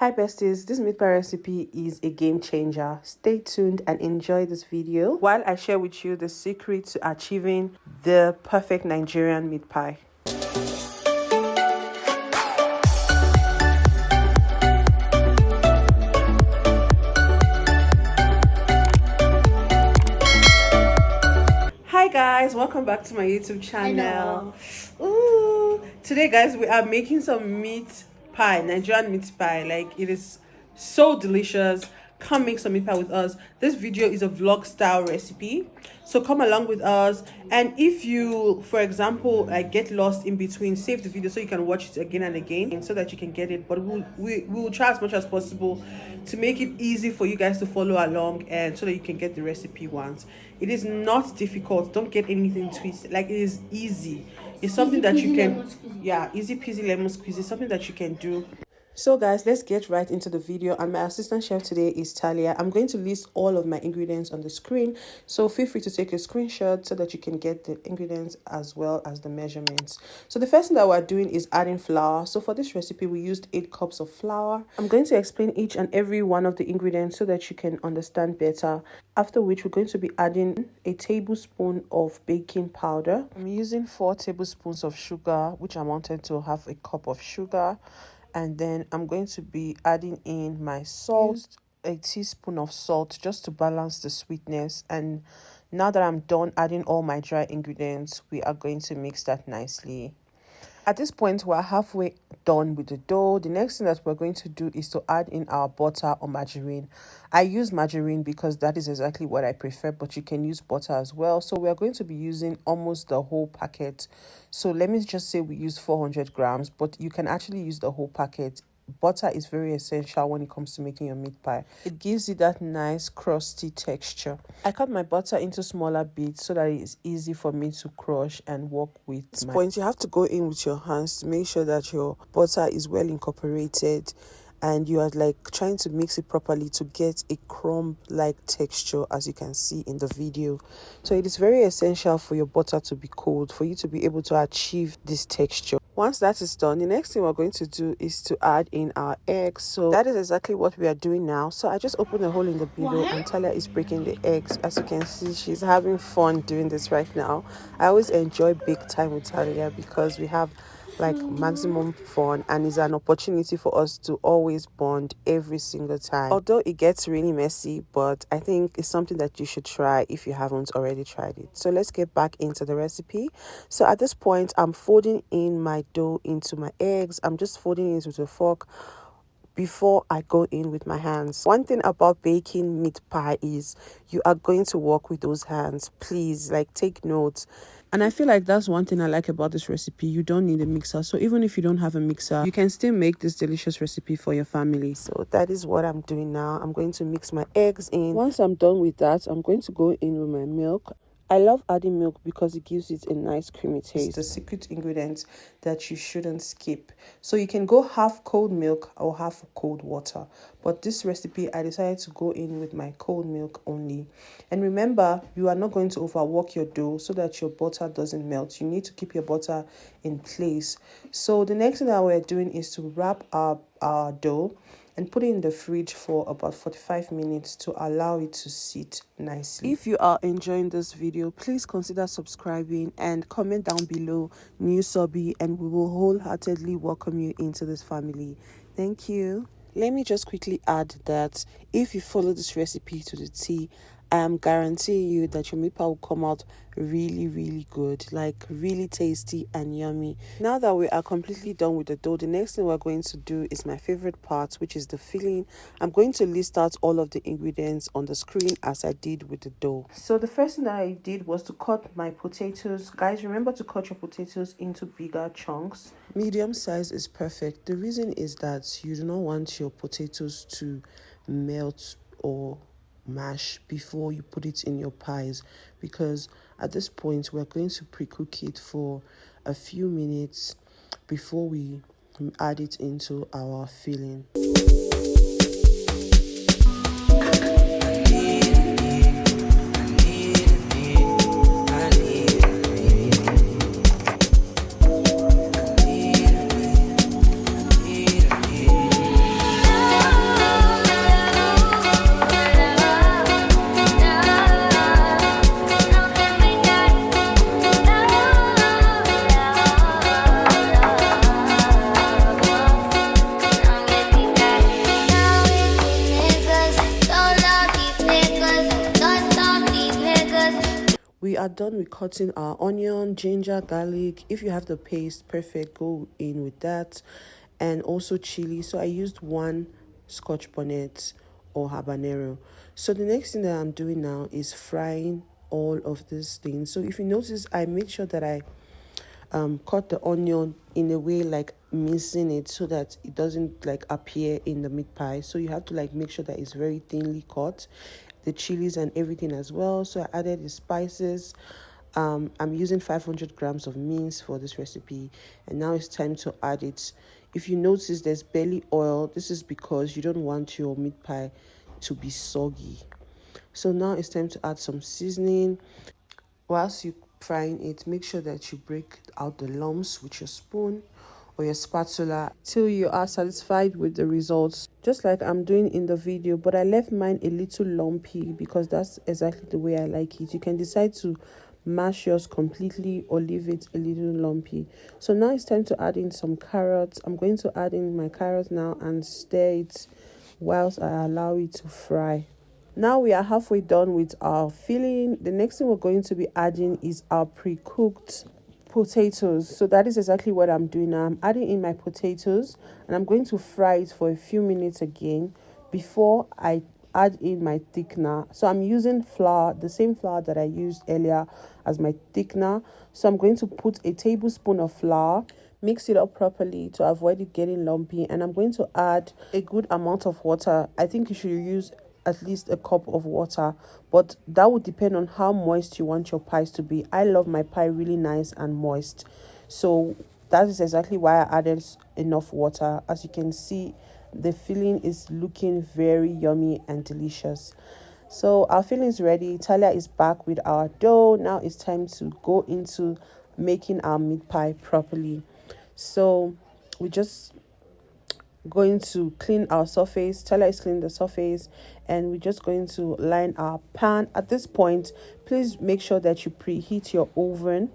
Hi besties, this meat pie recipe is a game changer. Stay tuned and enjoy this video while I share with you the secret to achieving the perfect Nigerian meat pie. Hi guys, welcome back to my YouTube channel. Ooh, today guys, we are making some meat pie, Nigerian meat pie. Like, it is so delicious. Come make some meat pie with us. This video is a vlog style recipe, so come along with us. And if you, for example, like get lost in between, save the video so you can watch it again and again so that you can get it. But we will try as much as possible to make it easy for you guys to follow along, and so that you can get the recipe once. It is not difficult. Don't get anything twisted. Like, it is easy. It's something that you can, yeah, easy peasy lemon squeeze. It's something that you can do. So guys, let's get right into the video. And my assistant chef today is Talia. I'm going to list all of my ingredients on the screen, so feel free to take a screenshot so that you can get the ingredients as well as the measurements. So the first thing that we're doing is adding flour. So for this recipe we used 8 cups of flour. I'm going to explain each and every one of the ingredients so that you can understand better, after which we're going to be adding a tablespoon of baking powder. I'm using 4 tablespoons of sugar, which I wanted to have a cup of sugar. And then I'm going to be adding in my salt, a teaspoon of salt, just to balance the sweetness. And now that I'm done adding all my dry ingredients, we are going to mix that nicely. At this point, we're halfway done with the dough. The next thing that we're going to do is to add in our butter or margarine. I use margarine because that is exactly what I prefer, but you can use butter as well. So we're going to be using almost the whole packet. So let me just say we use 400 grams, but you can actually use the whole packet. Butter is very essential when it comes to making your meat pie. It gives you that nice crusty texture. I cut my butter into smaller bits so that it is easy for me to crush and work with. At this point, you have to go in with your hands to make sure that your butter is well incorporated, and you are like trying to mix it properly to get a crumb-like texture, as you can see in the video. So it is very essential for your butter to be cold for you to be able to achieve this texture. Once that is done, the next thing we're going to do is to add in our eggs. So that is exactly what we are doing now. So I just opened a hole in the below and Talia is breaking the eggs. As you can see, she's having fun doing this right now. I always enjoy big time with Talia because we have like maximum fun, and it's an opportunity for us to always bond every single time. Although it gets really messy, but I think it's something that you should try if you haven't already tried it. So let's get back into the recipe. So at this point, I'm folding in my dough into my eggs. I'm just folding it with a fork before I go in with my hands. One thing about baking meat pie is you are going to work with those hands. Please, like, take notes. And I feel like that's one thing I like about this recipe. You don't need a mixer. So even if you don't have a mixer, you can still make this delicious recipe for your family. So that is what I'm doing now. I'm going to mix my eggs in. Once I'm done with that, I'm going to go in with my milk. I love adding milk because it gives it a nice creamy taste. It's the secret ingredient that you shouldn't skip. So you can go half cold milk or half cold water. But this recipe, I decided to go in with my cold milk only. And remember, you are not going to overwork your dough so that your butter doesn't melt. You need to keep your butter in place. So the next thing that we're doing is to wrap up our dough and put it in the fridge for about 45 minutes to allow it to sit nicely. If you are enjoying this video, please consider subscribing and comment down below new subby, and we will wholeheartedly welcome you into this family. Thank you. Let me just quickly add that if you follow this recipe to the T, I am guaranteeing you that your meat pie will come out really good, like really tasty and yummy. Now that we are completely done with the dough, the next thing we're going to do is my favorite part, which is the filling. I'm going to list out all of the ingredients on the screen as I did with the dough. So the first thing that I did was to cut my potatoes. Guys, remember to cut your potatoes into bigger chunks. Medium size is perfect. The reason is that you do not want your potatoes to melt or mash before you put it in your pies, because at this point we're going to pre-cook it for a few minutes before we add it into our filling. we are done with cutting our onion, ginger, garlic. If you have the paste, perfect, go in with that. And also chili. So I used one scotch bonnet or habanero. So the next thing that I'm doing now is frying all of these things. So if you notice, I made sure that I cut the onion in a way like mincing it so that it doesn't like appear in the meat pie. So you have to like make sure that it's very thinly cut, the chilies and everything as well. So I added the spices. I'm using 500 grams of mince for this recipe, and now it's time to add it. If you notice there's barely oil, this is because you don't want your meat pie to be soggy. So now it's time to add some seasoning. Whilst you frying it, make sure that you break out the lumps with your spoon or your spatula till you are satisfied with the results, just like I'm doing in the video. But I left mine a little lumpy because that's exactly the way I like it. You can decide to mash yours completely or leave it a little lumpy. So now it's time to add in some carrots. I'm going to add in my carrots now and stir it whilst I allow it to fry. Now we are halfway done with our filling. The next thing we're going to be adding is our pre-cooked potatoes. So that is exactly what I'm doing now. I'm adding in my potatoes and I'm going to fry it for a few minutes again before I add in my thickener. So I'm using flour, the same flour that I used earlier as my thickener. So I'm going to put a tablespoon of flour, mix it up properly to avoid it getting lumpy, and I'm going to add a good amount of water. I think you should use at least a cup of water, but that would depend on how moist you want your pies to be. I love my pie really nice and moist, so that is exactly why I added enough water. As you can see, the filling is looking very yummy and delicious. So our filling is ready. Talia is back with our dough. Now it's time to go into making our meat pie properly. So we just going to clean our surface. Talia is cleaning the surface, and we're just going to line our pan. At this point, please make sure that you preheat your oven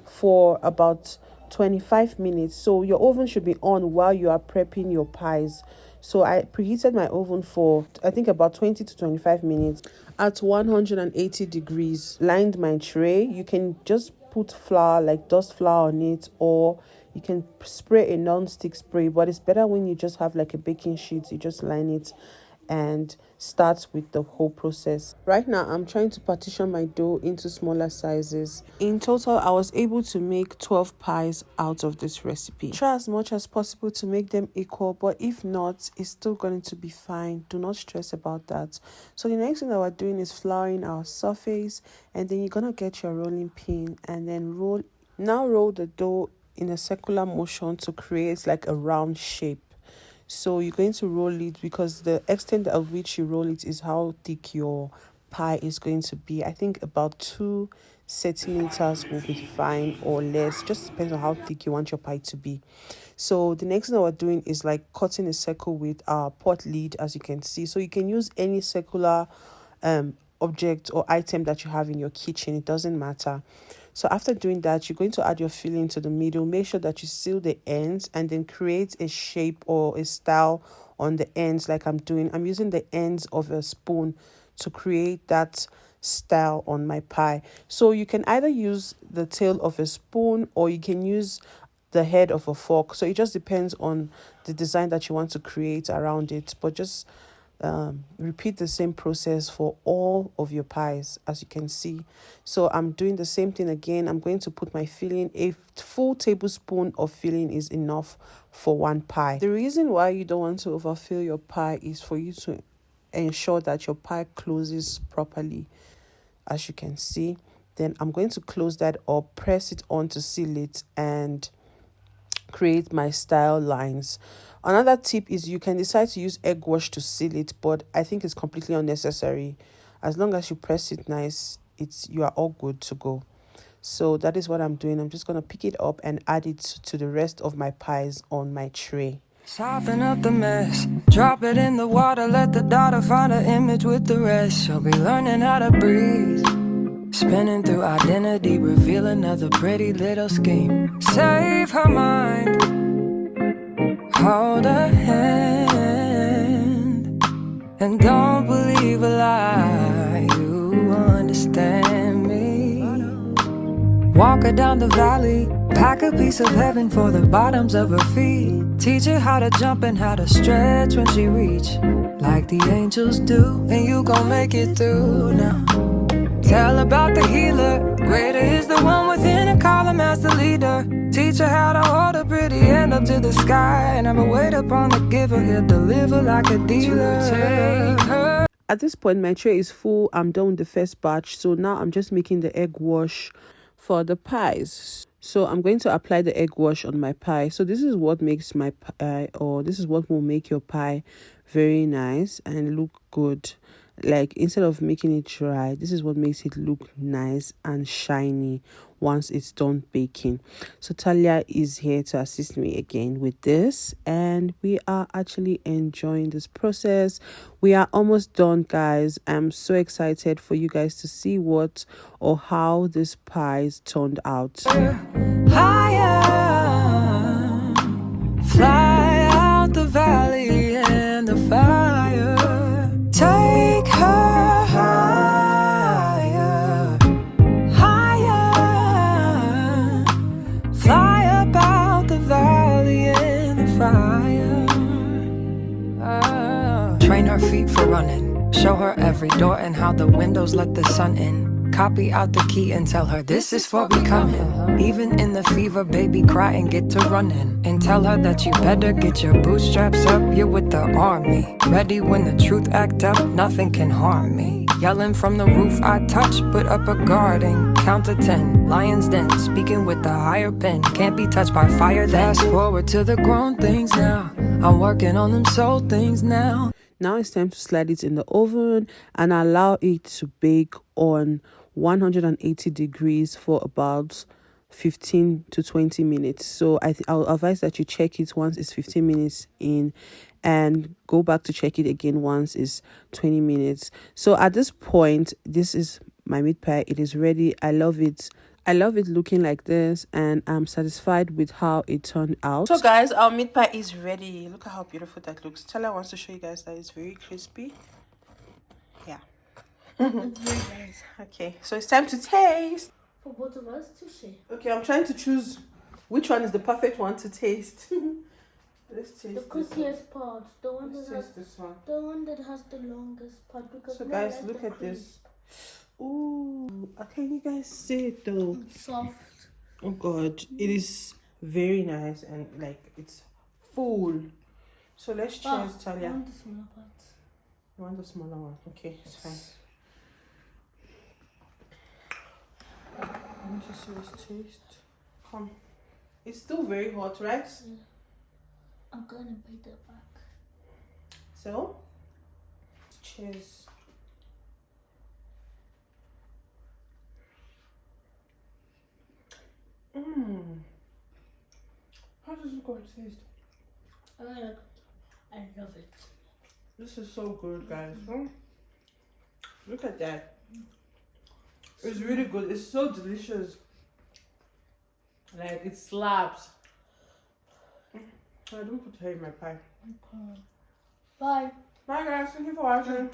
for about 25 minutes. So your oven should be on while you are prepping your pies. So I preheated my oven for I think about 20 to 25 minutes at 180 degrees. Lined my tray. You can just put flour, like dust flour on it, or you can spray a non-stick spray, but it's better when you just have like a baking sheet. You just line it and start with the whole process. Right now, I'm trying to partition my dough into smaller sizes. In total, I was able to make 12 pies out of this recipe. Try as much as possible to make them equal, but if not, it's still going to be fine. Do not stress about that. So the next thing that we're doing is flouring our surface, and then you're going to get your rolling pin and then roll the dough in a circular motion to create like a round shape. So you're going to roll it because the extent at which you roll it is how thick your pie is going to be. I think about 2 centimeters will be fine, or less, just depends on how thick you want your pie to be. So the next thing that we're doing is like cutting a circle with our pot lid, as you can see. So you can use any circular object or item that you have in your kitchen, it doesn't matter. So after doing that, you're going to add your filling to the middle. Make sure that you seal the ends and then create a shape or a style on the ends like I'm doing. I'm using the ends of a spoon to create that style on my pie. So you can either use the tail of a spoon or you can use the head of a fork. So it just depends on the design that you want to create around it. But just repeat the same process for all of your pies, as you can see. So I'm doing the same thing again. I'm going to put my filling. A full tablespoon of filling is enough for one pie. The reason why you don't want to overfill your pie is for you to ensure that your pie closes properly, as you can see. Then I'm going to close that up, press it on to seal it, and create my style lines. Another tip is you can decide to use egg wash to seal it, but I think it's completely unnecessary. As long as you press it nice, you are all good to go. So that is what I'm doing. I'm just going to pick it up and add it to the rest of my pies on my tray. Soften up the mess, drop it in the water, let the daughter find her image with the rest. She'll be learning how to breathe, spinning through identity, reveal another pretty little scheme. Save her mind, hold her hand, and don't believe a lie. You understand me. Walk her down the valley, pack a piece of heaven for the bottoms of her feet. Teach her how to jump and how to stretch when she reach, like the angels do, and you gon' make it through now. Tell about the healer, greater is the one within, and call him as the leader. Teach her how to hold a pretty hand up to the sky, and never wait upon the giver, he'll deliver like a dealer. Take her. At this point, my tray is full. I'm done with the first batch. So now I'm just making the egg wash for the pies. So I'm going to apply the egg wash on my pie. So this is what makes my pie, or this is what will make your pie very nice and look good. Like, instead of making it dry, this is what makes it look nice and shiny once it's done baking. So Talia is here to assist me again with this, and we are actually enjoying this process. We are almost done, guys. I'm so excited for you guys to see what or how this pies turned out. Higher, fly out the valley and the fire. Take her higher, higher. Fly about the valley and the fire. Train her feet for running. Show her every door and how the windows let the sun in. Copy out the key and tell her this is for becoming. Even in the fever, baby, cry and get to running. And tell her that you better get your bootstraps up. You're with the army, ready when the truth act up. Nothing can harm me. Yelling from the roof, I touch, put up a guard and count to 10. Lion's den, speaking with the higher pen. Can't be touched by fire. Fast forward to the grown things now. I'm working on them soul things now. Now it's time to slide it in the oven and allow it to bake on 180 degrees for about 15 to 20 minutes. So I'll advise that you check it once it's 15 minutes in and go back to check it again once it's 20 minutes. So at this point, this is my meat pie. It is ready. I love it. I love it looking like this, and I'm satisfied with how it turned out. So guys, our meat pie is ready. Look at how beautiful that looks. Talia wants to show you guys that it's very crispy. Yeah. It's very nice. Okay, so it's time to taste. For both of us to share. Okay, I'm trying to choose which one is the perfect one to taste. Let's taste The crispiest part, the one that has this one. the one that has the longest part. Because So guys, look at this. Ooh, can you guys see it though? It's soft. Oh god, it is very nice and like it's full. So let's cheers, Talia. I want the smaller part. You want the smaller one? Okay, it's fine. I want to see this taste. Come. It's still very hot, right? Yeah. I'm gonna bite it back. So, cheers. How does it go taste? I love it. This is so good, guys. Look at that. It's really good. It's so delicious. Like, it slaps. I don't put hair in my pie. Okay. Bye. Bye, guys. Thank you for watching.